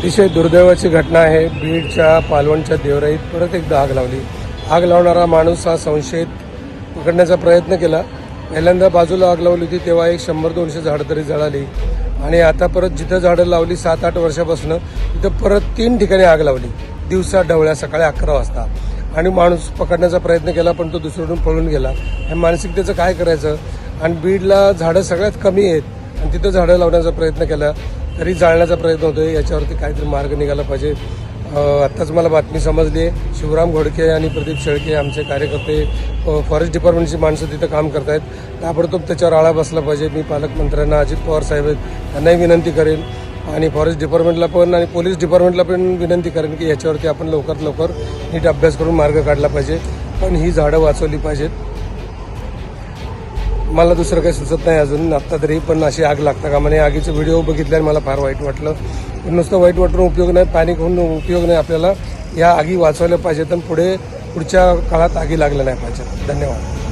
अतिशय दुर्दैवाची घटना आहे। बीडच्या पालवणच्या देवराईत परत एकदा आग लावली। आग लावणारा माणूस हा संशयित पकडण्याचा प्रयत्न केला। पहिल्यांदा बाजूला आग लावली होती तेव्हा एक 100-200 झाडं तरी जळाली आणि आता परत जिथं झाडं लावली 7-8 वर्षापासून तिथं परत 3 ठिकाणी आग लावली। दिवसा ढवळ्या सकाळी 11 वाजता आणि माणूस पकडण्याचा प्रयत्न केला पण तो दुसरीकडून पळून गेला। हे मानसिकतेचं काय करायचं? आणि बीडला झाडं सगळ्यात कमी आहेत आणि तिथं झाडं लावण्याचा प्रयत्न केला तरी जाळण्याचा प्रयत्न होतोय। याच्यावरती काहीतरी मार्ग निघाला पाहिजे। आत्ताच मला बातमी समजली आहे, शिवराम घोडके आणि प्रदीप शेळके आमचे कार्यकर्ते फॉरेस्ट डिपार्टमेंटची माणसं तिथं काम करत आहेत। ताबडतोब त्याच्यावर आळा बसला पाहिजे। मी पालकमंत्र्यांना, अजित पवार साहेब आहेत त्यांनाही विनंती करेन आणि फॉरेस्ट डिपार्टमेंटला पण आणि पोलीस डिपार्टमेंटला पण विनंती करेन की याच्यावरती आपण लवकरात लवकर नीट अभ्यास करून मार्ग काढला पाहिजे, पण ही झाडं वाचवली पाहिजेत। मला दुसरं काही सुचत नाही अजून आत्ता तरी, पण अशी आग लागता कामा नये। आगीचे व्हिडिओ बघितल्याने मला फार वाईट वाटलं। पण नुसतं वाईट वाटून उपयोग नाही, पॅनिक होऊन उपयोग नाही। आपल्याला या आगी वाचवल्या पाहिजेत आणि पुढच्या काळात आगी लागल्या नाही पाहिजेत। धन्यवाद।